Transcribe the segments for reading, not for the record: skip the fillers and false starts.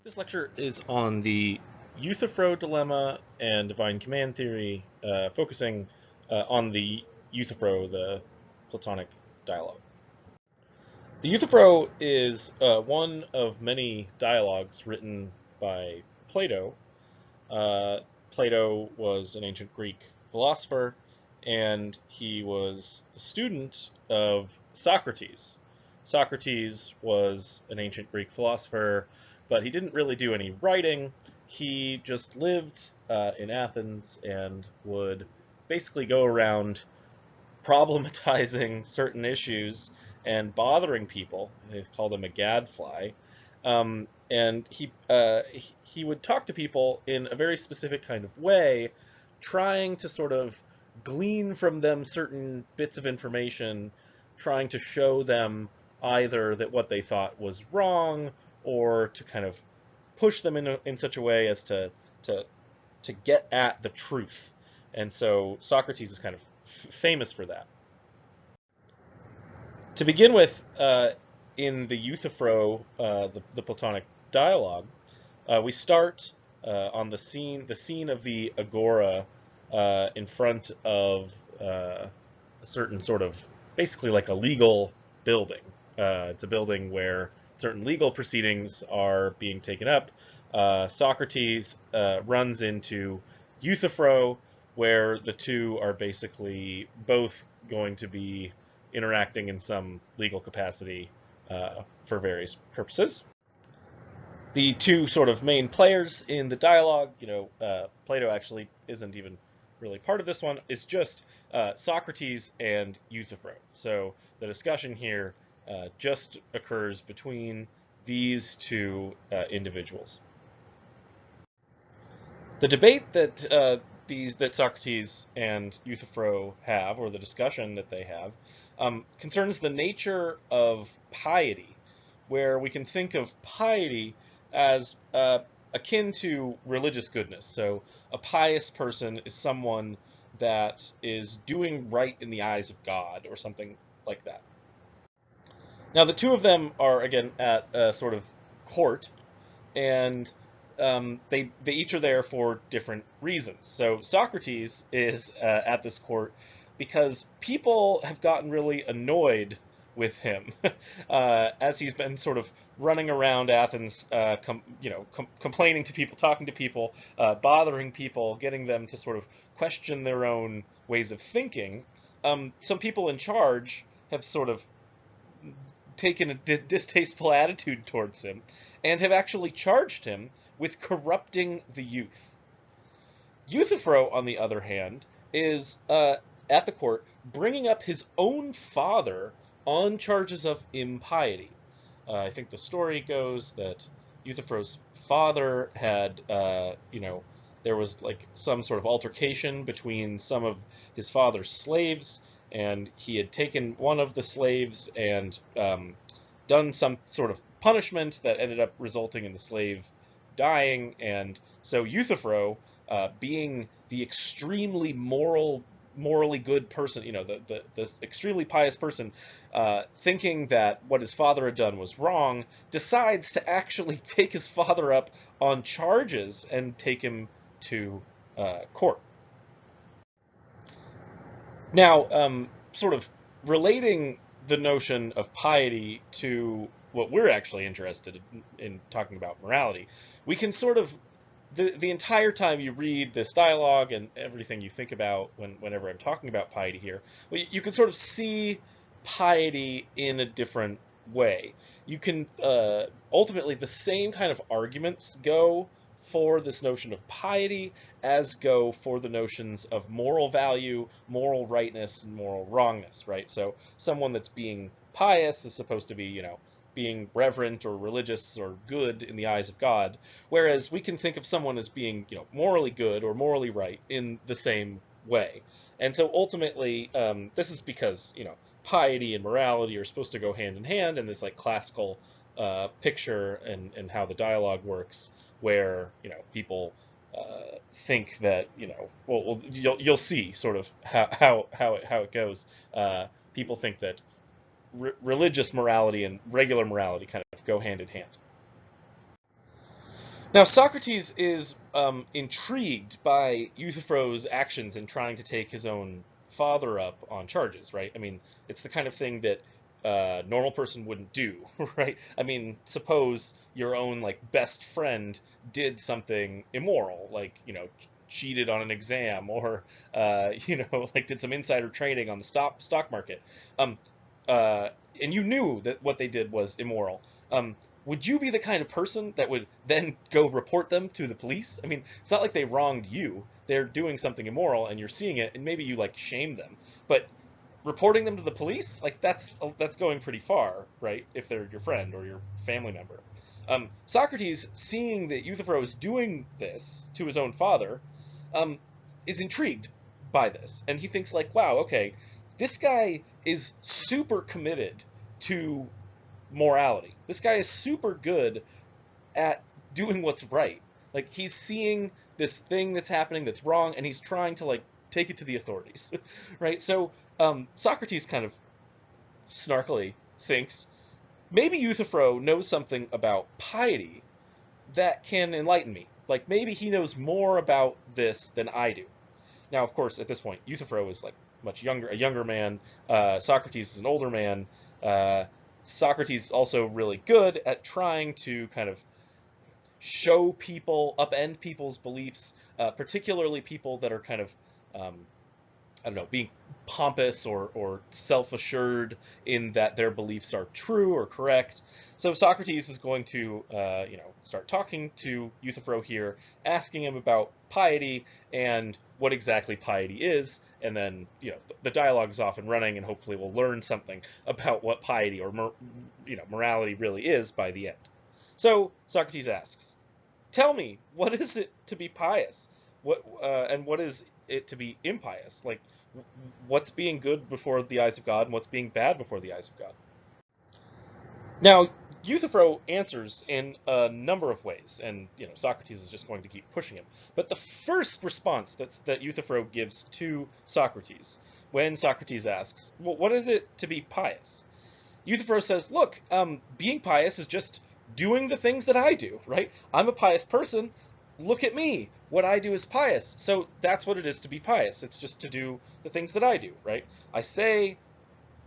This lecture is on the Euthyphro dilemma and divine command theory, focusing on the Euthyphro, the Platonic dialogue. The Euthyphro is one of many dialogues written by Plato. Plato was an ancient Greek philosopher, and he was the student of Socrates. Socrates was an ancient Greek philosopher, but he didn't really do any writing. He just lived in Athens and would basically go around problematizing certain issues and bothering people. They called him a gadfly. And he would talk to people in a very specific kind of way, trying to sort of glean from them certain bits of information, trying to show them either that what they thought was wrong, or to kind of push them in such a way as to get at the truth. And so Socrates is kind of famous for that. To begin with, in the Euthyphro, the Platonic dialogue, we start on the scene of the agora in front of a certain sort of, basically like a legal building. It's a building where certain legal proceedings are being taken up. Socrates runs into Euthyphro, where the two are basically both going to be interacting in some legal capacity for various purposes. The two sort of main players in the dialogue, Plato actually isn't even really part of this one, is just Socrates and Euthyphro. So the discussion here just occurs between these two individuals. The debate that Socrates and Euthyphro have, or the discussion that they have, concerns the nature of piety, where we can think of piety as akin to religious goodness. So a pious person is someone that is doing right in the eyes of God, or something like that. Now, the two of them are, again, at a sort of court, and they each are there for different reasons. So Socrates is at this court because people have gotten really annoyed with him as he's been sort of running around Athens, complaining to people, talking to people, bothering people, getting them to sort of question their own ways of thinking. Some people in charge have sort of taken a distasteful attitude towards him and have actually charged him with corrupting the youth. Euthyphro, on the other hand, is at the court bringing up his own father on charges of impiety. I think the story goes that Euthyphro's father had, there was like some sort of altercation between some of his father's slaves, and he had taken one of the slaves and done some sort of punishment that ended up resulting in the slave dying. And so Euthyphro, being the extremely morally good person, the extremely pious person, thinking that what his father had done was wrong, decides to actually take his father up on charges and take him to court. Now, sort of relating the notion of piety to what we're actually interested in talking about, morality, we can sort of, the entire time you read this dialogue and everything you think about whenever I'm talking about piety here, you can sort of see piety in a different way. You can, ultimately, the same kind of arguments go for this notion of piety as go for the notions of moral value, moral rightness, and moral wrongness, right? So someone that's being pious is supposed to be, being reverent or religious or good in the eyes of God, whereas we can think of someone as being, morally good or morally right in the same way. And so ultimately, this is because, piety and morality are supposed to go hand in hand in this like classical picture and how the dialogue works, where people think that well you'll see sort of how it goes. People think that religious morality and regular morality kind of go hand in hand. Now, Socrates is intrigued by Euthyphro's actions in trying to take his own father up on charges, right? I mean, it's the kind of thing that a normal person wouldn't do, right? I mean, suppose your own like best friend did something immoral, like, cheated on an exam, or like did some insider trading on the stock market. Um, and you knew that what they did was immoral. Um, would you be the kind of person that would then go report them to the police? I mean, it's not like they wronged you. They're doing something immoral and you're seeing it, and maybe you like shame them. But reporting them to the police, like that's going pretty far, right? If they're your friend or your family member. Socrates, seeing that Euthyphro is doing this to his own father, um, is intrigued by this, and he thinks like, wow, okay, this guy is super committed to morality. This guy is super good at doing what's right. Like, he's seeing this thing that's happening that's wrong, and he's trying to like take it to the authorities, right? So Socrates kind of snarkily thinks maybe Euthyphro knows something about piety that can enlighten me. Like, maybe he knows more about this than I do. Now, of course, at this point, Euthyphro is like much younger, a younger man. Socrates is an older man. Uh, Socrates is also really good at trying to kind of show people, upend people's beliefs, particularly people that are kind of, um, I don't know, being pompous or self-assured in that their beliefs are true or correct. So Socrates is going to, start talking to Euthyphro here, asking him about piety and what exactly piety is, and then, the dialogue is off and running, and hopefully we'll learn something about what piety or, morality really is by the end. So Socrates asks, "Tell me, what is it to be pious? And what is it to be impious? Like, what's being good before the eyes of God and what's being bad before the eyes of God?" Now, Euthyphro answers in a number of ways, and Socrates is just going to keep pushing him. But the first response that Euthyphro gives to Socrates, when Socrates asks, "Well, what is it to be pious?" Euthyphro says, "Look, being pious is just doing the things that I do, right? I'm a pious person. Look at me. What I do is pious. So that's what it is to be pious. It's just to do the things that I do, right? I say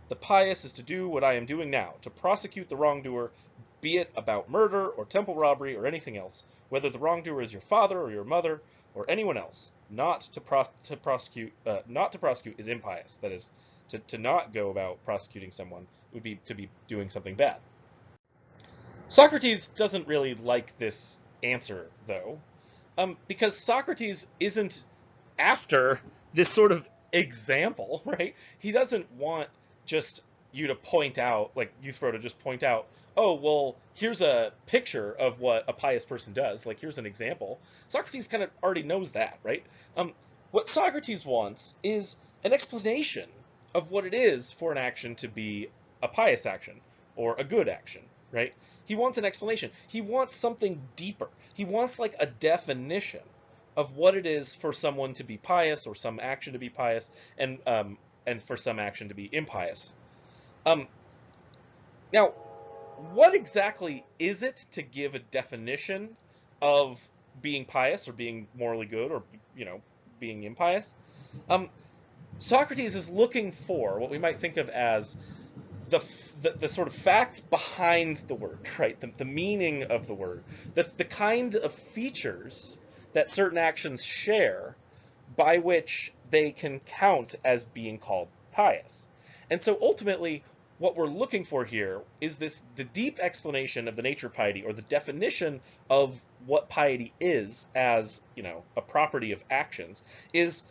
the pious is to do what I am doing now, to prosecute the wrongdoer, be it about murder or temple robbery or anything else, whether the wrongdoer is your father or your mother or anyone else. Not to prosecute is impious. That is, to not go about prosecuting someone would be to be doing something bad." Socrates doesn't really like this answer, though, because Socrates isn't after this sort of example, right? He doesn't want just you to point out, like Euthyphro to just point out, oh, well, here's a picture of what a pious person does. Like, here's an example. Socrates kind of already knows that, right? What Socrates wants is an explanation of what it is for an action to be a pious action or a good action, right? He wants an explanation. He wants something deeper. He wants like a definition of what it is for someone to be pious or some action to be pious, and for some action to be impious. Um, Now, what exactly is it to give a definition of being pious or being morally good or being impious? Um, Socrates is looking for what we might think of as the sort of facts behind the word, right? The meaning of the word, the kind of features that certain actions share by which they can count as being called pious. And so ultimately, what we're looking for here is the deep explanation of the nature of piety, or the definition of what piety is as, a property of actions, is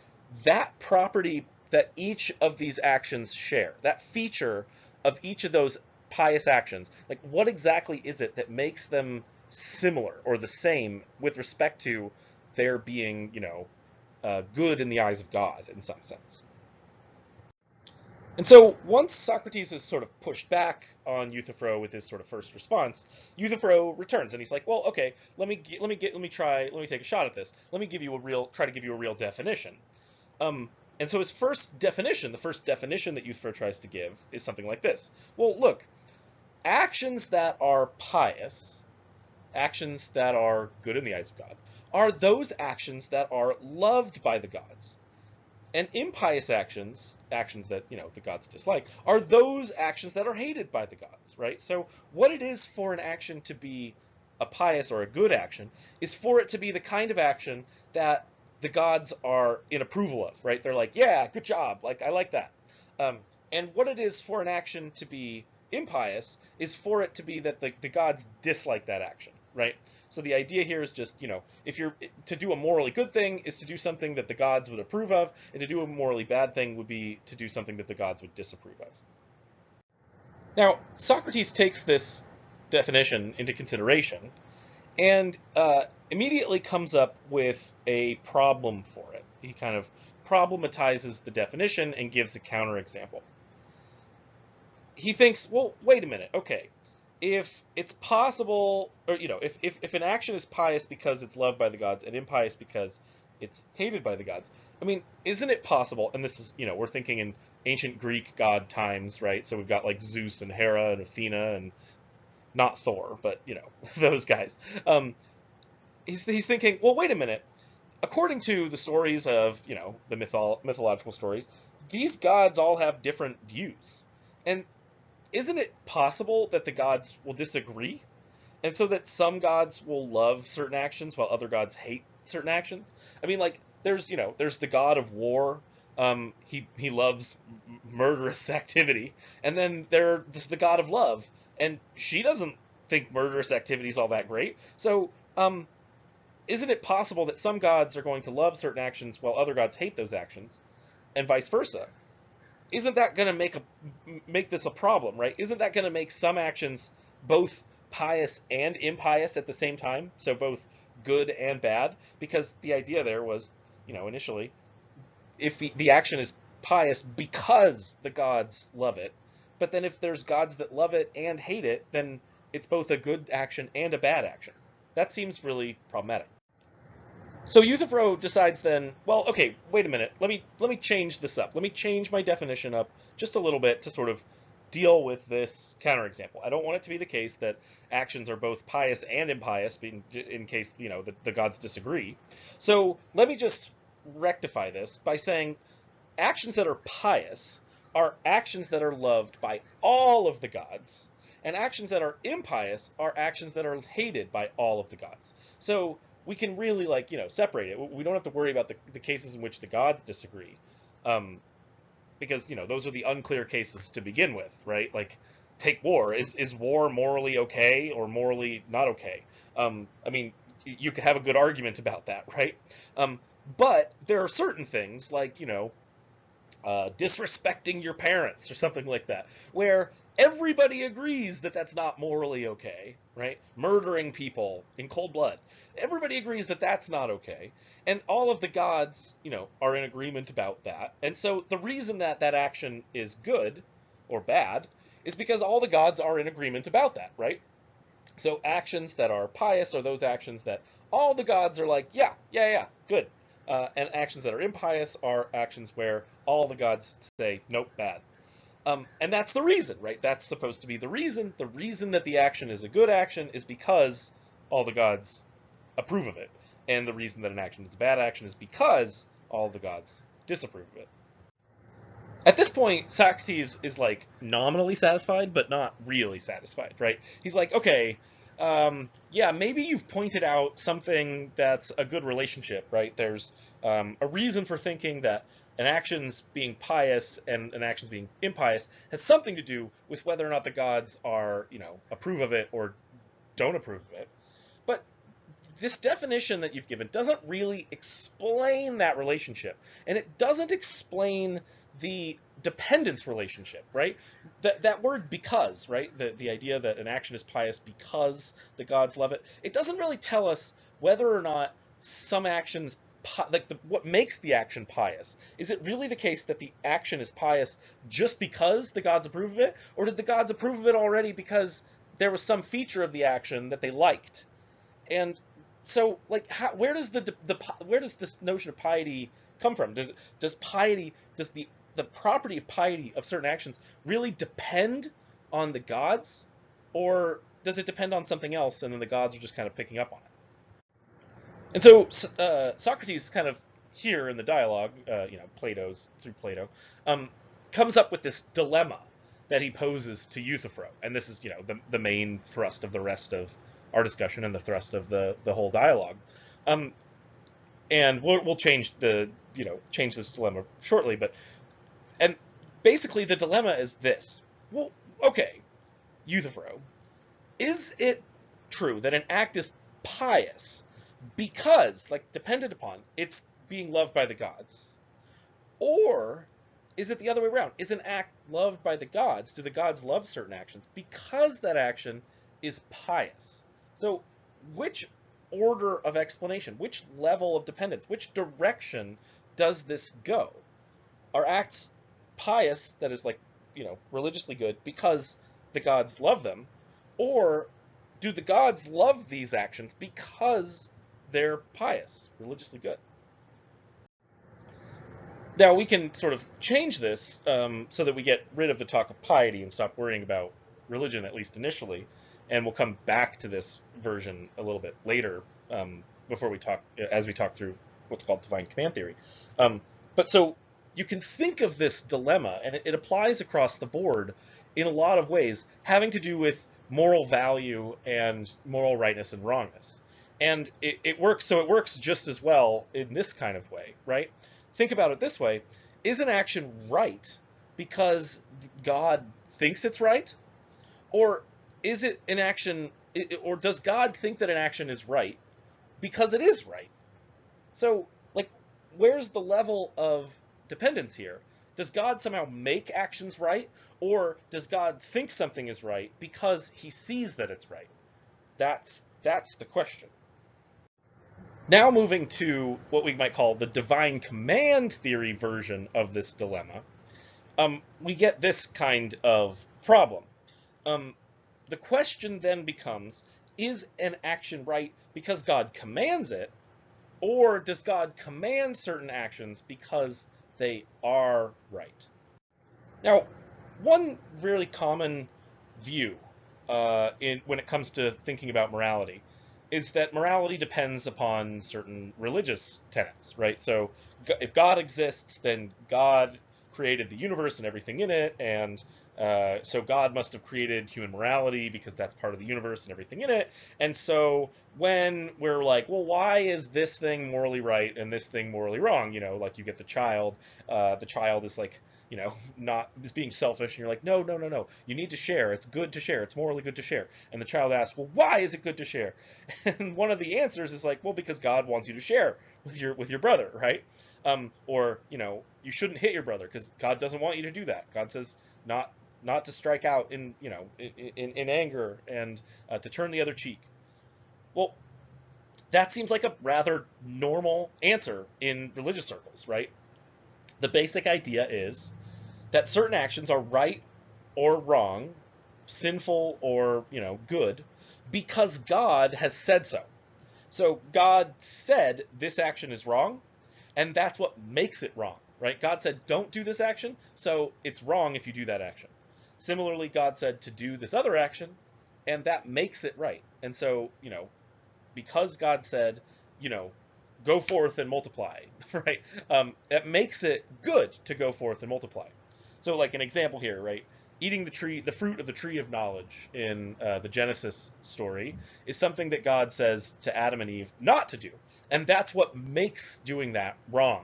that property that each of these actions share, that feature of each of those pious actions. Like, what exactly is it that makes them similar or the same with respect to their being, good in the eyes of God in some sense? And so once Socrates is sort of pushed back on Euthyphro with his sort of first response, Euthyphro returns and he's like, "Well, okay, let me take a shot at this. Let me try to give you a real definition." And so his first definition, the first definition that Euthyphro tries to give, is something like this. Well, look, actions that are pious, actions that are good in the eyes of God, are those actions that are loved by the gods. And impious actions, actions that, the gods dislike, are those actions that are hated by the gods, right? So what it is for an action to be a pious or a good action is for it to be the kind of action that the gods are in approval of, right? They're like, yeah, good job, like, I like that. And what it is for an action to be impious is for it to be that the gods dislike that action, right? So the idea here is just, if you're to do a morally good thing is to do something that the gods would approve of, and to do a morally bad thing would be to do something that the gods would disapprove of. Now, Socrates takes this definition into consideration and immediately comes up with a problem for it. He kind of problematizes the definition and gives a counterexample. He thinks, well, wait a minute, okay. If it's possible, or if an action is pious because it's loved by the gods and impious because it's hated by the gods, I mean, isn't it possible? And this is, we're thinking in ancient Greek god times, right? So we've got like Zeus and Hera and Athena and not Thor, but those guys. He's thinking, well, wait a minute. According to the stories of the mythological stories, these gods all have different views, and isn't it possible that the gods will disagree? And so that some gods will love certain actions while other gods hate certain actions? I mean, like, there's the god of war. He loves murderous activity. And then there's the god of love. And she doesn't think murderous activity is all that great. So, isn't it possible that some gods are going to love certain actions while other gods hate those actions? And vice versa? Isn't that going to make this a problem, right? Isn't that going to make some actions both pious and impious at the same time? So both good and bad? Because the idea there was, initially, if the action is pious because the gods love it, but then if there's gods that love it and hate it, then it's both a good action and a bad action. That seems really problematic. So Euthyphro decides then, well, okay, wait a minute. Let me change this up. Let me change my definition up just a little bit to sort of deal with this counterexample. I don't want it to be the case that actions are both pious and impious in case, the gods disagree. So let me just rectify this by saying actions that are pious are actions that are loved by all of the gods, and actions that are impious are actions that are hated by all of the gods. So we can really separate it. We don't have to worry about the cases in which the gods disagree, because those are the unclear cases to begin with, right? Like, take war. Is war morally okay or morally not okay? I mean, you could have a good argument about that, right? But there are certain things like disrespecting your parents or something like that, where everybody agrees that that's not morally okay, right? Murdering people in cold blood. Everybody agrees that that's not okay. And all of the gods, are in agreement about that. And so the reason that that action is good or bad is because all the gods are in agreement about that, right? So actions that are pious are those actions that all the gods are like, yeah, good. And actions that are impious are actions where all the gods say, nope, bad. And that's the reason, right? That's supposed to be the reason. The reason that the action is a good action is because all the gods approve of it. And the reason that an action is a bad action is because all the gods disapprove of it. At this point, Socrates is like nominally satisfied, but not really satisfied, right? He's like, okay, yeah, maybe you've pointed out something that's a good relationship, right? There's a reason for thinking that an action's being pious and an action's being impious has something to do with whether or not the gods are, approve of it or don't approve of it. But this definition that you've given doesn't really explain that relationship. And it doesn't explain the dependence relationship, right? That word because, right? The idea that an action is pious because the gods love it. It doesn't really tell us whether or not some actions, what makes the action pious. Is it really the case that the action is pious just because the gods approve of it? Or did the gods approve of it already because there was some feature of the action that they liked? And so, like, where does this notion of piety come from? Does the property of piety of certain actions really depend on the gods, or does it depend on something else, and then the gods are just kind of picking up on it? And so Socrates kind of here in the dialogue, through Plato, comes up with this dilemma that he poses to Euthyphro, and this is the main thrust of the rest of our discussion and the thrust of the whole dialogue. And we'll change this dilemma shortly, and basically the dilemma is this. Well, okay, Euthyphro, is it true that an act is pious because, like, dependent upon it's being loved by the gods? Or is it the other way around? Is an act loved by the gods? Do the gods love certain actions because that action is pious? So which order of explanation, which level of dependence, which direction does this go? Are acts pious, that is, like, religiously good because the gods love them? Or do the gods love these actions because they're pious, religiously good? Now, we can sort of change this so that we get rid of the talk of piety and stop worrying about religion, at least initially. And we'll come back to this version a little bit later as we talk through what's called divine command theory. But so you can think of this dilemma, and it applies across the board in a lot of ways, having to do with moral value and moral rightness and wrongness. And it works. So it works just as well in this kind of way, right? Think about it this way. Is an action right because God thinks it's right? Or is it an action, or does God think that an action is right because it is right? So, like, where's the level of dependence here? Does God somehow make actions right? Or does God think something is right because he sees that it's right? That's the question. Now moving to what we might call the divine command theory version of this dilemma, we get this kind of problem. The question then becomes, is an action right because God commands it, or does God command certain actions because they are right? Now, one really common view when it comes to thinking about morality is that morality depends upon certain religious tenets, right? So if God exists, then God created the universe and everything in it, and so God must have created human morality because that's part of the universe and everything in it. And so when we're like, well, why is this thing morally right and this thing morally wrong? Like, you get the child is like, not is being selfish, and you're like, no, you need to share. It's good to share. It's morally good to share. And the child asks, well, why is it good to share? And one of the answers is like, well, because God wants you to share with your brother, right? Or you shouldn't hit your brother because God doesn't want you to do that. God says not to strike out in anger and to turn the other cheek. Well, that seems like a rather normal answer in religious circles, right? The basic idea is that certain actions are right or wrong, sinful or, good, because God has said so. So God said this action is wrong, and that's what makes it wrong, right? God said don't do this action, so it's wrong if you do that action. Similarly, God said to do this other action, and that makes it right. And so, because God said, go forth and multiply, right? That makes it good to go forth and multiply. So, like, an example here, right? Eating the fruit of the tree of knowledge in the Genesis story is something that God says to Adam and Eve not to do. And that's what makes doing that wrong.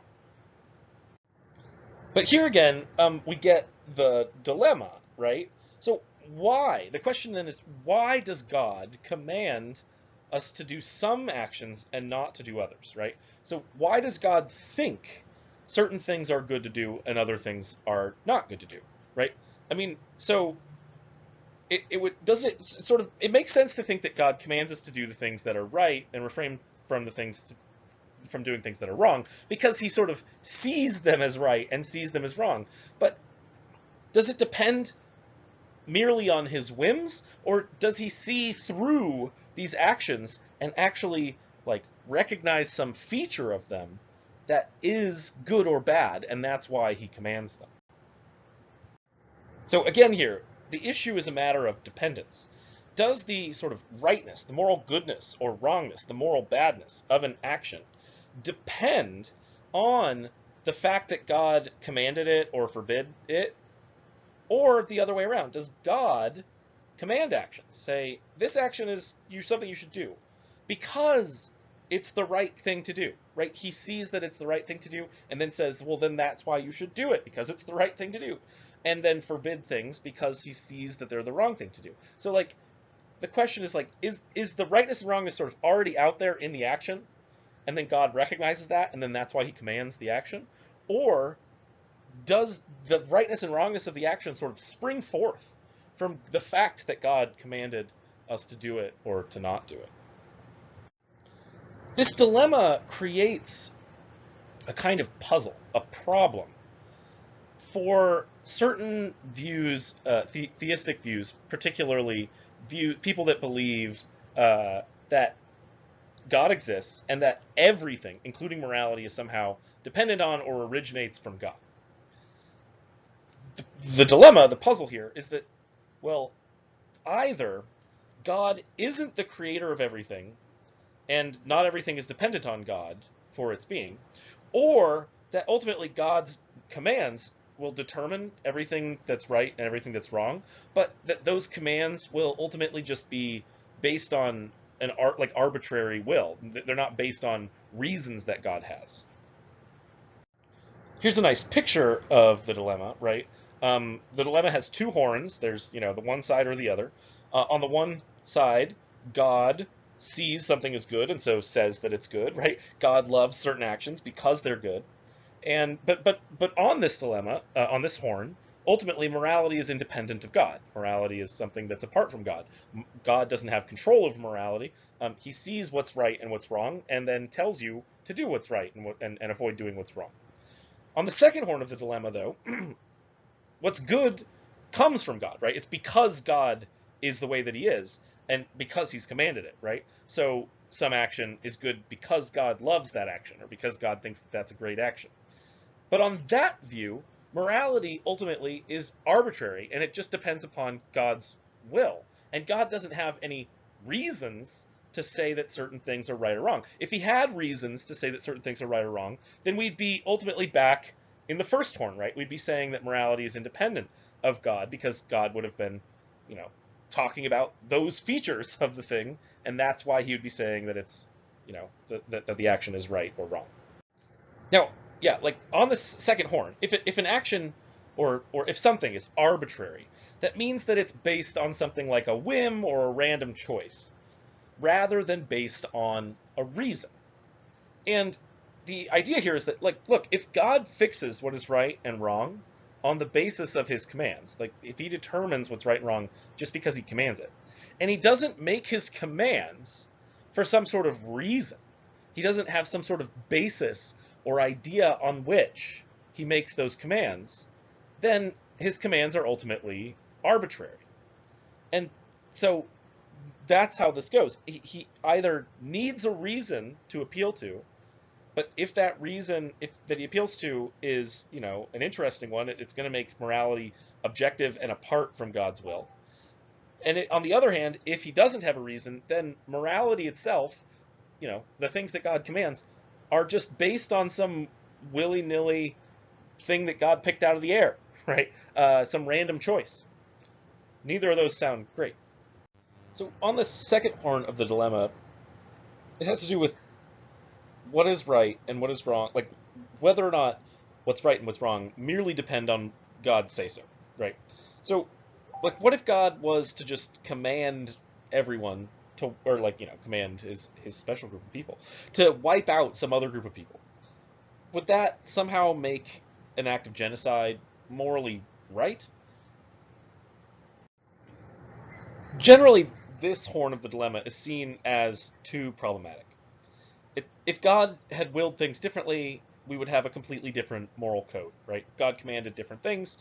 But here again, we get the dilemma, right? So why? The question then is, why does God command us to do some actions and not to do others, right? So why does God think certain things are good to do and other things are not good to do, right? I mean, so it makes sense to think that God commands us to do the things that are right and refrain from from doing things that are wrong, because he sort of sees them as right and sees them as wrong. But does it depend merely on his whims, or does he see through these actions and actually, like, recognize some feature of them that is good or bad, and that's why he commands them? So again here, the issue is a matter of dependence. does the sort of rightness, the moral goodness or wrongness, the moral badness of an action depend on the fact that God commanded it or forbid it, or the other way around? Does God command actions, say this action is something you should do because it's the right thing to do, right? He sees that it's the right thing to do and then says, well, then that's why you should do it, because it's the right thing to do, and then forbid things because he sees that they're the wrong thing to do. So like the question is like, is the rightness and wrongness sort of already out there in the action, and then God recognizes that, and then that's why he commands the action? Or does the rightness and wrongness of the action sort of spring forth from the fact that God commanded us to do it or to not do it? This dilemma creates a kind of puzzle, a problem for certain views, theistic views, particularly people that believe that God exists and that everything, including morality, is somehow dependent on or originates from God. The dilemma, the puzzle here, is that, well, either God isn't the creator of everything, and not everything is dependent on God for its being, or that ultimately God's commands will determine everything that's right and everything that's wrong, but that those commands will ultimately just be based on an arbitrary will. They're not based on reasons that God has. Here's a nice picture of the dilemma, right? The dilemma has two horns. There's, the one side or the other. On the one side, God sees something as good and so says that it's good, right? God loves certain actions because they're good. And but on this dilemma, on this horn, ultimately morality is independent of God. Morality is something that's apart from God. God doesn't have control over morality. He sees what's right and what's wrong, and then tells you to do what's right and avoid doing what's wrong. On the second horn of the dilemma, though, what's good comes from God, right? It's because God is the way that he is, and because he's commanded it, right? So some action is good because God loves that action, or because God thinks that that's a great action. But on that view, morality ultimately is arbitrary, and it just depends upon God's will. And God doesn't have any reasons to say that certain things are right or wrong. If he had reasons to say that certain things are right or wrong, then we'd be ultimately back in the first horn, right? We'd be saying that morality is independent of God because God would have been, talking about those features of the thing, and that's why he would be saying that it's, that the action is right or wrong. Now, yeah, like on this second horn, if an action or if something is arbitrary, that means that it's based on something like a whim or a random choice, rather than based on a reason. And the idea here is that, like, look, if God fixes what is right and wrong on the basis of his commands, like if he determines what's right and wrong just because he commands it, and he doesn't make his commands for some sort of reason, he doesn't have some sort of basis or idea on which he makes those commands, then his commands are ultimately arbitrary. And so that's how this goes. He either needs a reason to appeal to, but if that reason that he appeals to is, an interesting one, it's going to make morality objective and apart from God's will. And on the other hand, if he doesn't have a reason, then morality itself, the things that God commands, are just based on some willy-nilly thing that God picked out of the air, right? Some random choice. Neither of those sound great. So on the second horn of the dilemma, it has to do with what is right and what is wrong, like whether or not what's right and what's wrong merely depend on God's say-so, right? So, like, what if God was to just command everyone to, or command his special group of people to wipe out some other group of people? Would that somehow make an act of genocide morally right? Generally, this horn of the dilemma is seen as too problematic. If God had willed things differently, we would have a completely different moral code, right? If God commanded different things,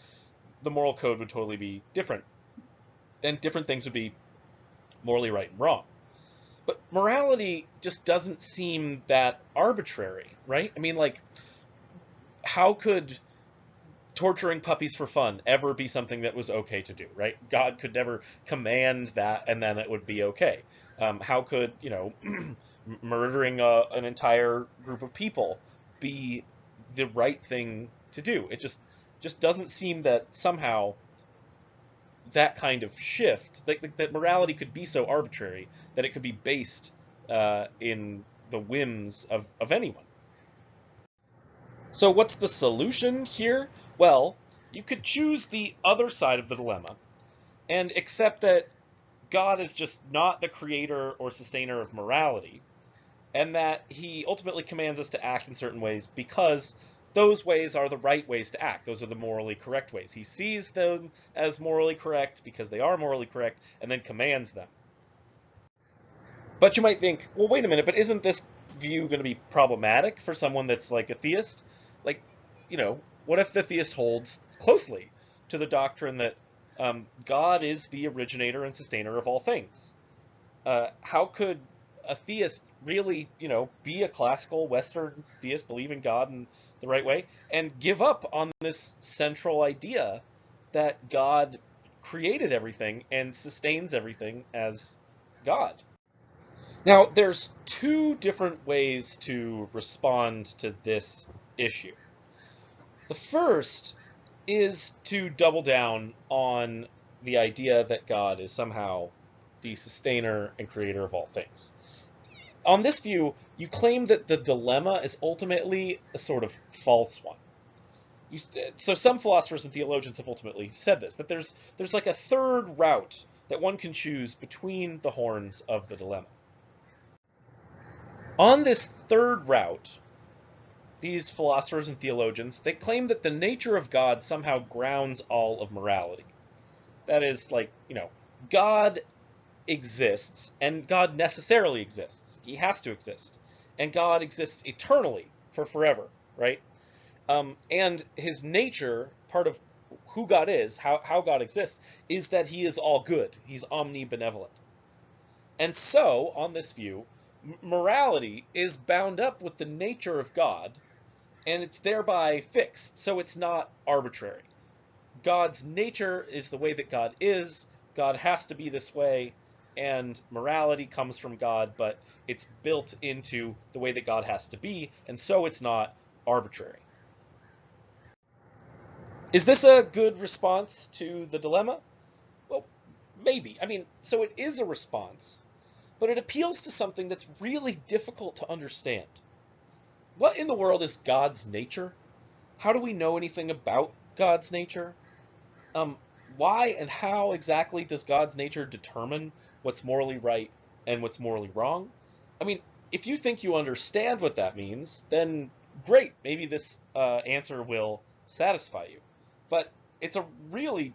the moral code would totally be different, and different things would be morally right and wrong. But morality just doesn't seem that arbitrary, right? I mean, like, how could torturing puppies for fun ever be something that was okay to do, right? God could never command that and then it would be okay. How could, murdering an entire group of people be the right thing to do? It just doesn't seem that somehow that kind of shift, that morality could be so arbitrary that it could be based in the whims of anyone. So what's the solution here? Well, you could choose the other side of the dilemma and accept that God is just not the creator or sustainer of morality, and that he ultimately commands us to act in certain ways because those ways are the right ways to act. Those are the morally correct ways. He sees them as morally correct because they are morally correct, and then commands them. But you might think, well, wait a minute, but isn't this view going to be problematic for someone that's like a theist? Like, what if the theist holds closely to the doctrine that God is the originator and sustainer of all things? How could a theist really, be a classical Western theist, believe in God in the right way, and give up on this central idea that God created everything and sustains everything as God? Now, there's two different ways to respond to this issue. The first is to double down on the idea that God is somehow the sustainer and creator of all things. On this view, you claim that the dilemma is ultimately a sort of false one. So some philosophers and theologians have ultimately said this, that there's like a third route that one can choose between the horns of the dilemma. On this third route, these philosophers and theologians, they claim that the nature of God somehow grounds all of morality. That is, God exists, and God necessarily exists. He has to exist. And God exists eternally, for forever, right? And his nature, part of who God is, how God exists, is that he is all good. He's omnibenevolent. And so, on this view, morality is bound up with the nature of God, and it's thereby fixed, so it's not arbitrary. God's nature is the way that God is. God has to be this way, and morality comes from God, but it's built into the way that God has to be, and so it's not arbitrary. Is this a good response to the dilemma? Well, maybe. So it is a response, but it appeals to something that's really difficult to understand. What in the world is God's nature? How do we know anything about God's nature? Why and how exactly does God's nature determine what's morally right and what's morally wrong? I mean, if you think you understand what that means, then great, maybe this answer will satisfy you. But it's a really,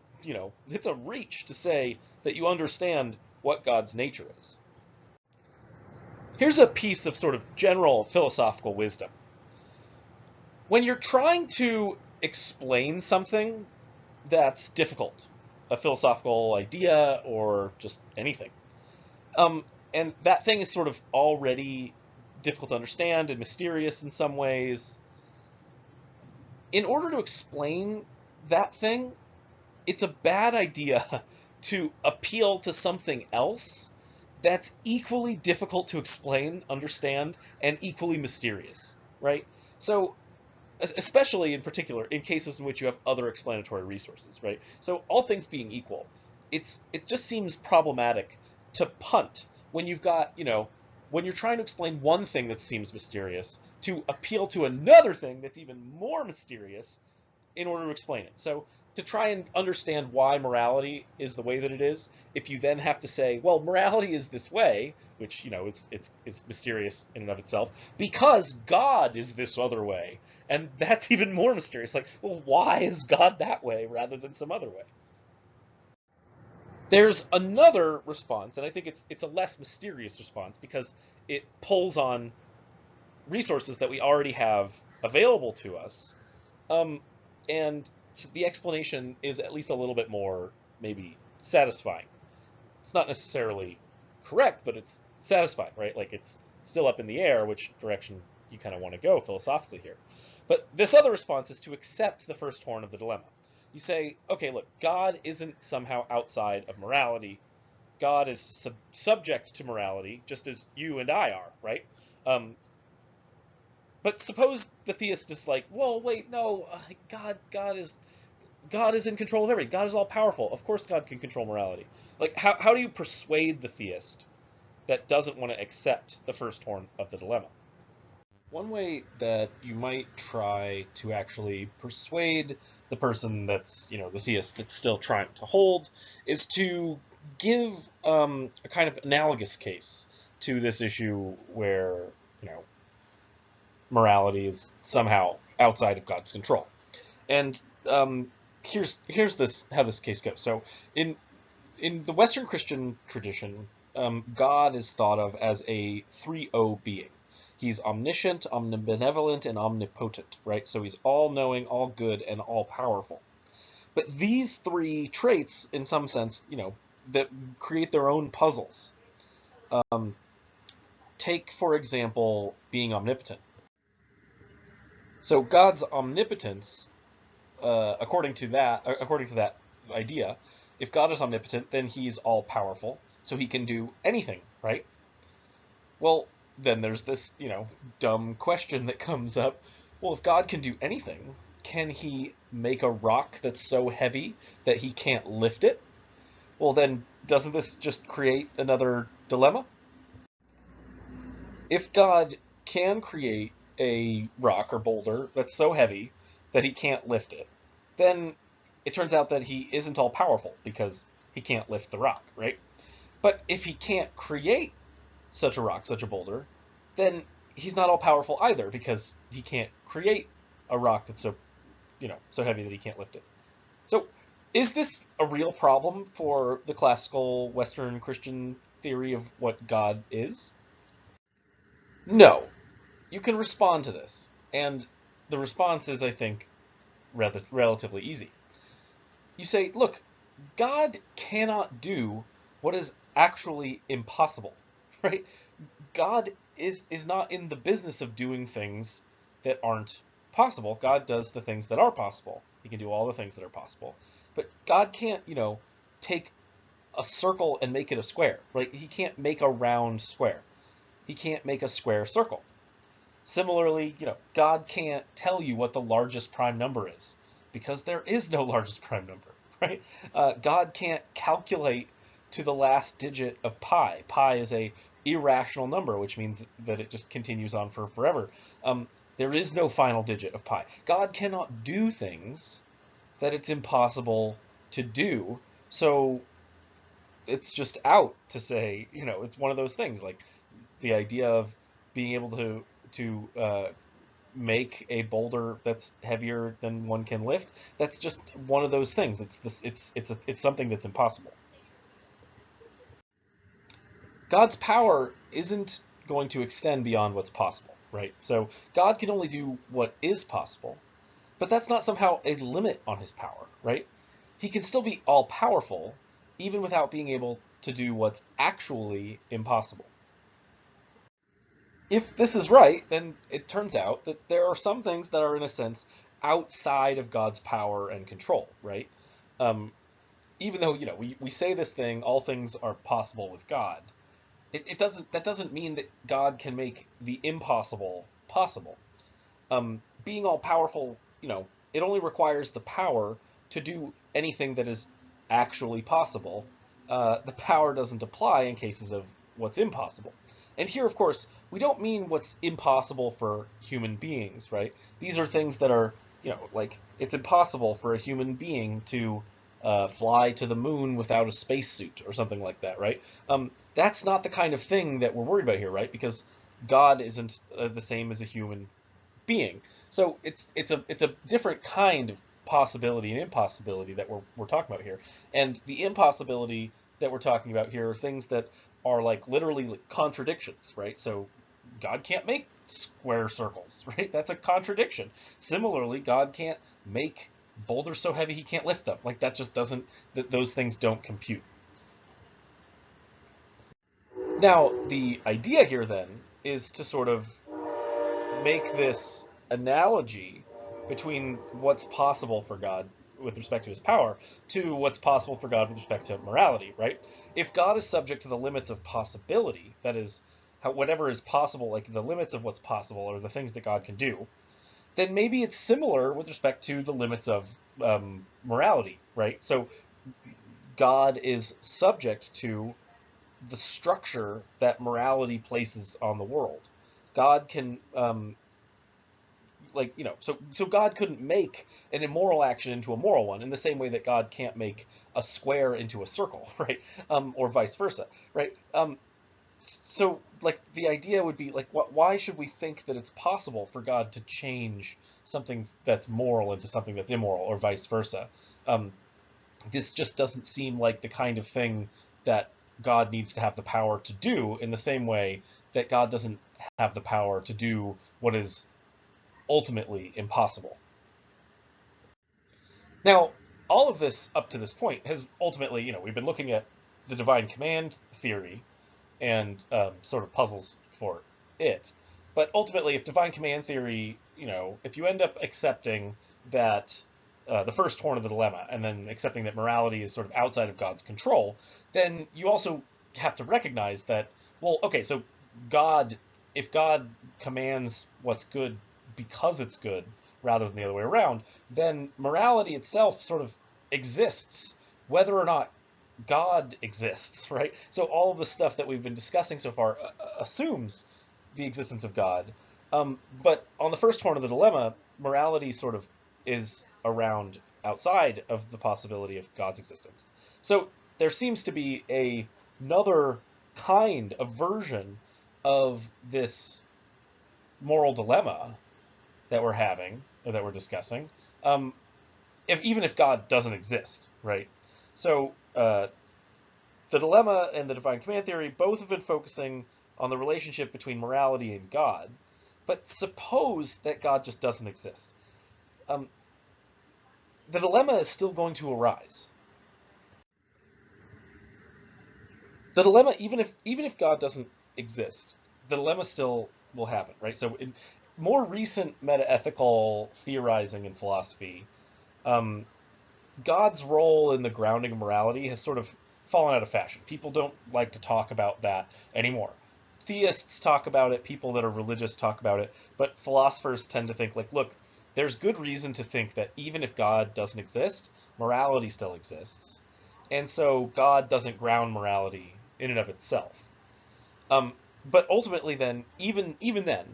it's a reach to say that you understand what God's nature is. Here's a piece of sort of general philosophical wisdom. When you're trying to explain something that's difficult, a philosophical idea or just anything, and that thing is sort of already difficult to understand and mysterious in some ways, in order to explain that thing, it's a bad idea to appeal to something else that's equally difficult to explain, understand, and equally mysterious, right? So, especially in particular in cases in which you have other explanatory resources, right? So all things being equal, it just seems problematic to punt when you've got, when you're trying to explain one thing that seems mysterious, to appeal to another thing that's even more mysterious in order to explain it. So to try and understand why morality is the way that it is, if you then have to say, well, morality is this way, which, it's mysterious in and of itself, because God is this other way, and that's even more mysterious. Like, well, why is God that way rather than some other way? There's another response, and I think it's a less mysterious response because it pulls on resources that we already have available to us, and the explanation is at least a little bit more maybe satisfying. It's not necessarily correct, but it's satisfying, right? Like it's still up in the air which direction you kind of want to go philosophically here. But this other response is to accept the first horn of the dilemma. You say, okay, look, God isn't somehow outside of morality. God is subject to morality, just as you and I are, right? But suppose the theist is like, well, wait, no, God is in control of everything. God is all powerful. Of course, God can control morality. Like, how do you persuade the theist that doesn't want to accept the first horn of the dilemma? One way that you might try to actually persuade the person that's, the theist that's still trying to hold, is to give a kind of analogous case to this issue where, morality is somehow outside of God's control. And here's this how this case goes. So in the Western Christian tradition, God is thought of as a 3-O being. He's omniscient, omnibenevolent, and omnipotent, right? So he's all-knowing, all-good, and all-powerful. But these three traits, in some sense, that create their own puzzles. Take, for example, being omnipotent. So God's omnipotence, according to that idea, if God is omnipotent, then he's all-powerful, so he can do anything, right? Well, then there's this, dumb question that comes up. Well, if God can do anything, can he make a rock that's so heavy that he can't lift it? Well, then doesn't this just create another dilemma? If God can create a rock or boulder that's so heavy that he can't lift it, then it turns out that he isn't all powerful because he can't lift the rock, right? But if he can't create such a rock, such a boulder, then he's not all powerful either because he can't create a rock that's so heavy that he can't lift it. So is this a real problem for the classical Western Christian theory of what God is? No. You can respond to this, and the response is, I think, relatively easy. You say, look, God cannot do what is actually impossible, right? God is not in the business of doing things that aren't possible. God does the things that are possible. He can do all the things that are possible. But God can't, take a circle and make it a square, right? He can't make a round square. He can't make a square circle. Similarly, God can't tell you what the largest prime number is because there is no largest prime number, right? God can't calculate to the last digit of pi. Pi is a irrational number, which means that it just continues on for forever. There is no final digit of pi. God cannot do things that it's impossible to do, so it's just out to say, it's one of those things, like the idea of being able to make a boulder that's heavier than one can lift. That's just one of those things. It's something that's impossible. God's power isn't going to extend beyond what's possible, right? So God can only do what is possible, but that's not somehow a limit on his power, right? He can still be all powerful even without being able to do what's actually impossible. If this is right, then it turns out that there are some things that are, in a sense, outside of God's power and control, right? Even though, we say this thing, all things are possible with God, that doesn't mean that God can make the impossible possible. Being all powerful, it only requires the power to do anything that is actually possible. The power doesn't apply in cases of what's impossible. And here, of course, we don't mean what's impossible for human beings, right? These are things that are, like it's impossible for a human being to fly to the moon without a spacesuit or something like that, right? That's not the kind of thing that we're worried about here, right? Because God isn't the same as a human being. So it's a different kind of possibility and impossibility that we're talking about here. And the impossibility that we're talking about here are things that are like literally like contradictions, right? So God can't make square circles, right? That's a contradiction. Similarly, God can't make boulders so heavy he can't lift them. Like that just doesn't, those things don't compute. Now, the idea here then is to sort of make this analogy between what's possible for God with respect to his power to what's possible for God with respect to morality, right? If God is subject to the limits of possibility, that is, whatever is possible, like the limits of what's possible or the things that God can do, then maybe it's similar with respect to the limits of morality, right? So God is subject to the structure that morality places on the world. God can so God couldn't make an immoral action into a moral one in the same way that God can't make a square into a circle, right? Or vice versa, right? So like the idea would be like, why should we think that it's possible for God to change something that's moral into something that's immoral, or vice versa? This just doesn't seem like the kind of thing that God needs to have the power to do, in the same way that God doesn't have the power to do what is ultimately impossible. Now, all of this up to this point has ultimately, we've been looking at the divine command theory and sort of puzzles for it. But ultimately, if divine command theory, if you end up accepting that the first horn of the dilemma, and then accepting that morality is sort of outside of God's control, then you also have to recognize that, well, okay, so if God commands what's good because it's good rather than the other way around, then morality itself sort of exists whether or not God exists, right? So all of the stuff that we've been discussing so far assumes the existence of God. But on the first horn of the dilemma, morality sort of is around outside of the possibility of God's existence. So there seems to be another kind of version of this moral dilemma that we're having, or that we're discussing, even if God doesn't exist, right? So the dilemma and the divine command theory both have been focusing on the relationship between morality and God, but suppose that God just doesn't exist. The dilemma is still going to arise. The dilemma, even if God doesn't exist, the dilemma still will happen, right? So in more recent metaethical theorizing in philosophy, God's role in the grounding of morality has sort of fallen out of fashion. People don't like to talk about that anymore. Theists talk about it, people that are religious talk about it, but philosophers tend to think like, look, there's good reason to think that even if God doesn't exist, morality still exists. And so God doesn't ground morality in and of itself. But ultimately then, even then,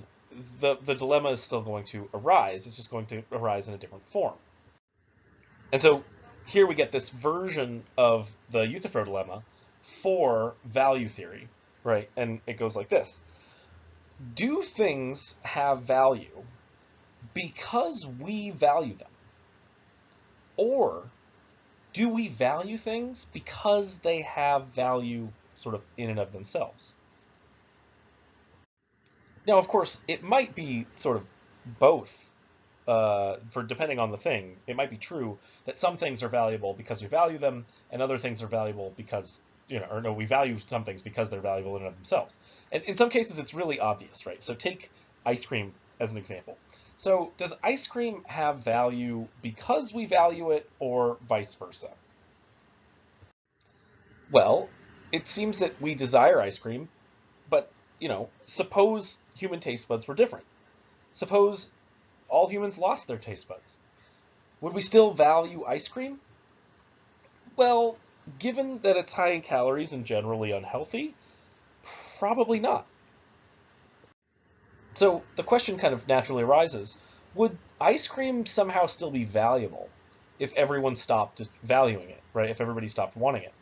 the dilemma is still going to arise. It's just going to arise in a different form. And so here we get this version of the Euthyphro dilemma for value theory, right? And it goes like this. Do things have value because we value them? Or do we value things because they have value sort of in and of themselves? Now, of course, it might be sort of both. For depending on the thing, it might be true that some things are valuable because we value them, and other things are valuable because, or no, we value some things because they're valuable in and of themselves. And in some cases, it's really obvious, right? So take ice cream as an example. So does ice cream have value because we value it, or vice versa? Well, it seems that we desire ice cream, but, suppose human taste buds were different. Suppose all humans lost their taste buds. Would we still value ice cream? Well, given that it's high in calories and generally unhealthy, probably not. So the question kind of naturally arises, would ice cream somehow still be valuable if everyone stopped valuing it, right? If everybody stopped wanting it?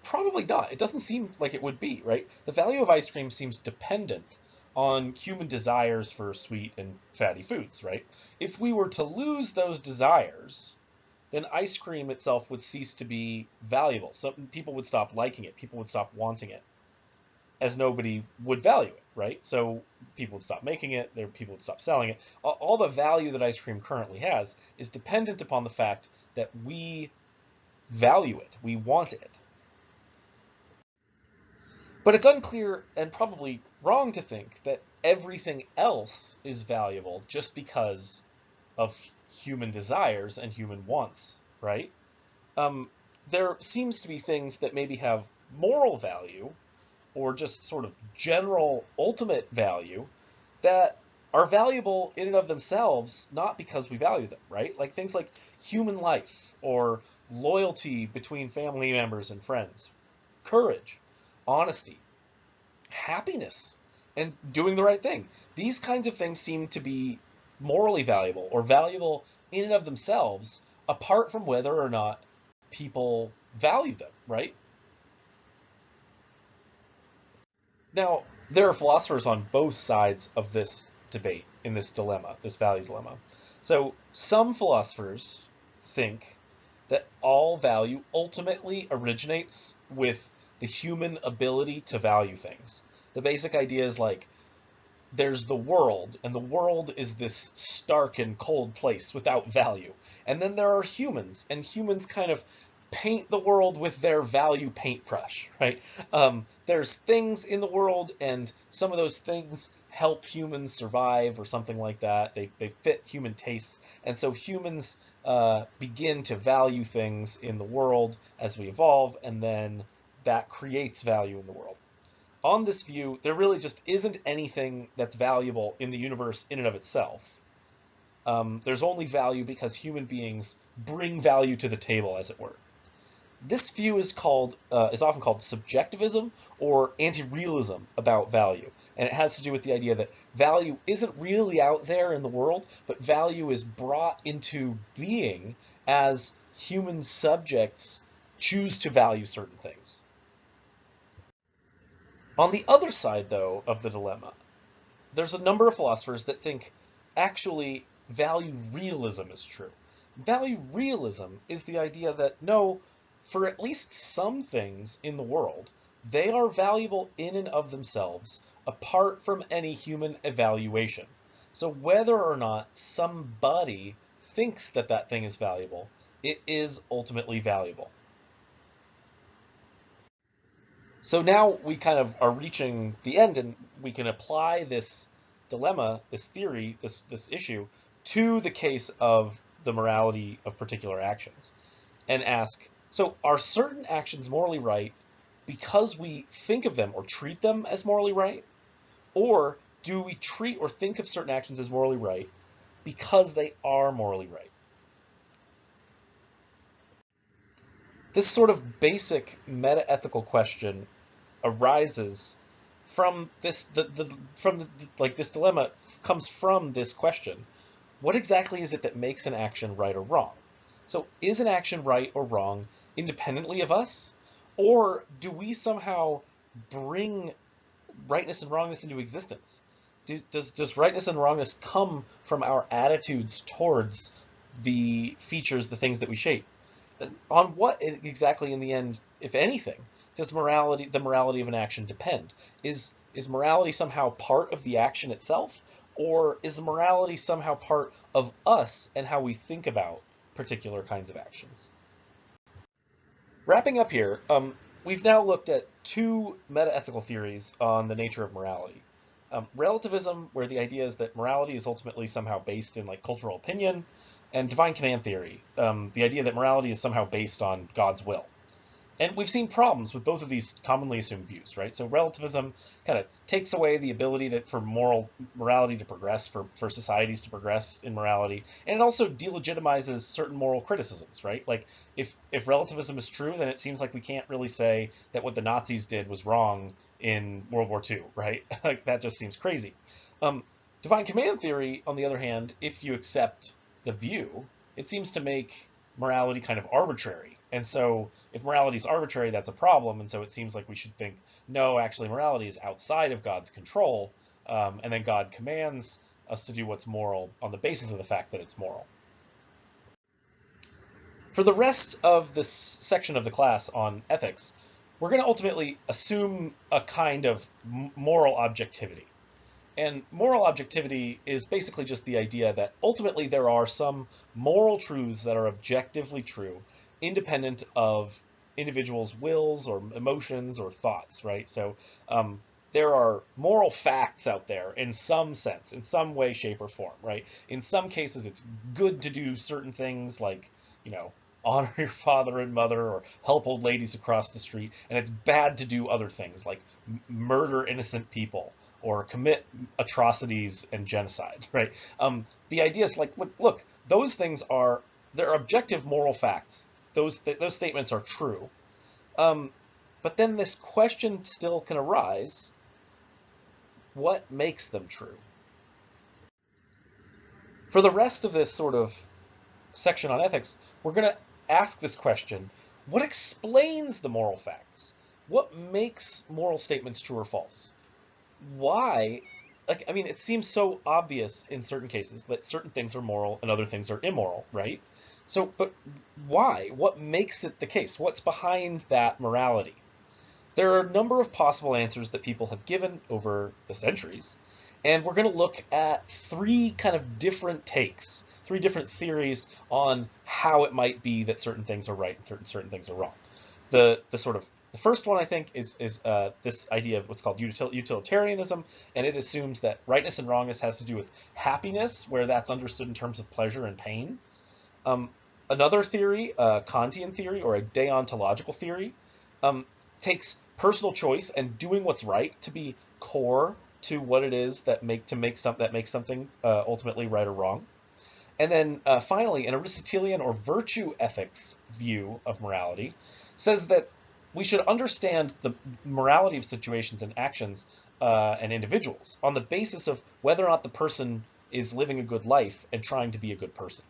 Probably not. It doesn't seem like it would be, right? The value of ice cream seems dependent on human desires for sweet and fatty foods, right? If we were to lose those desires, then ice cream itself would cease to be valuable. So people would stop liking it, people would stop wanting it, as nobody would value it, right? So people would stop making it, people would stop selling it. All the value that ice cream currently has is dependent upon the fact that we value it, we want it. But it's unclear and probably wrong to think that everything else is valuable just because of human desires and human wants, right? Um, there seems to be things that maybe have moral value or just sort of general ultimate value that are valuable in and of themselves, not because we value them, right? Like things like human life or loyalty between family members and friends, courage, honesty, happiness, and doing the right thing. These kinds of things seem to be morally valuable or valuable in and of themselves, apart from whether or not people value them, right? Now, there are philosophers on both sides of this debate, in this dilemma, this value dilemma. So, some philosophers think that all value ultimately originates with the human ability to value things. The basic idea is like there's the world, and the world is this stark and cold place without value. And then there are humans, and humans kind of paint the world with their value paintbrush, right? There's things in the world, and some of those things help humans survive or something like that. They fit human tastes. And so humans begin to value things in the world as we evolve, and then that creates value in the world. On this view, there really just isn't anything that's valuable in the universe in and of itself. There's only value because human beings bring value to the table, as it were. This view is often called subjectivism or anti-realism about value, and it has to do with the idea that value isn't really out there in the world, but value is brought into being as human subjects choose to value certain things. On the other side, though, of the dilemma, there's a number of philosophers that think actually value realism is true. Value realism is the idea that no, for at least some things in the world, they are valuable in and of themselves, apart from any human evaluation. So whether or not somebody thinks that that thing is valuable, it is ultimately valuable. So now we kind of are reaching the end, and we can apply this dilemma, this theory, this issue to the case of the morality of particular actions and ask, so are certain actions morally right because we think of them or treat them as morally right? Or do we treat or think of certain actions as morally right because they are morally right? This sort of basic meta-ethical question arises from this dilemma comes from this question. What exactly is it that makes an action right or wrong? So is an action right or wrong independently of us? Or do we somehow bring rightness and wrongness into existence? Does rightness and wrongness come from our attitudes towards the features, the things that we shape? On what exactly in the end, if anything, does the morality of an action depend? Is morality somehow part of the action itself, or is the morality somehow part of us and how we think about particular kinds of actions? Wrapping up here, we've now looked at two meta-ethical theories on the nature of morality. Relativism, where the idea is that morality is ultimately somehow based in like cultural opinion, and divine command theory, the idea that morality is somehow based on God's will. And we've seen problems with both of these commonly assumed views, right? So relativism kind of takes away the ability for morality to progress, for societies to progress in morality, and it also delegitimizes certain moral criticisms, right? Like if relativism is true, then it seems like we can't really say that what the Nazis did was wrong in World War II, right? Like that just seems crazy. Divine command theory, on the other hand, if you accept the view, it seems to make morality kind of arbitrary. And so if morality is arbitrary, that's a problem. And so it seems like we should think, no, actually morality is outside of God's control. And then God commands us to do what's moral on the basis of the fact that it's moral. For the rest of this section of the class on ethics, we're going to ultimately assume a kind of moral objectivity. And moral objectivity is basically just the idea that ultimately there are some moral truths that are objectively true, independent of individuals' wills or emotions or thoughts, right? So there are moral facts out there in some sense, in some way, shape, or form, right? In some cases, it's good to do certain things like, you know, honor your father and mother or help old ladies across the street, and it's bad to do other things like murder innocent people or commit atrocities and genocide, right? The idea is like, look, those things are, they're objective moral facts. Those statements are true. But then this question still can arise: what makes them true? For the rest of this sort of section on ethics, we're going to ask this question: what explains the moral facts? What makes moral statements true or false? Why? Like, I mean, it seems so obvious in certain cases that certain things are moral and other things are immoral, right? So, but why? What makes it the case? What's behind that morality? There are a number of possible answers that people have given over the centuries, and we're going to look at three kind of different takes, three different theories on how it might be that certain things are right and certain things are wrong. The first one, I think, is this idea of what's called utilitarianism, and it assumes that rightness and wrongness has to do with happiness, where that's understood in terms of pleasure and pain. Another theory, Kantian theory, or a deontological theory, takes personal choice and doing what's right to be core to what it is that makes something ultimately right or wrong. And then finally, an Aristotelian or virtue ethics view of morality says that we should understand the morality of situations and actions and individuals on the basis of whether or not the person is living a good life and trying to be a good person.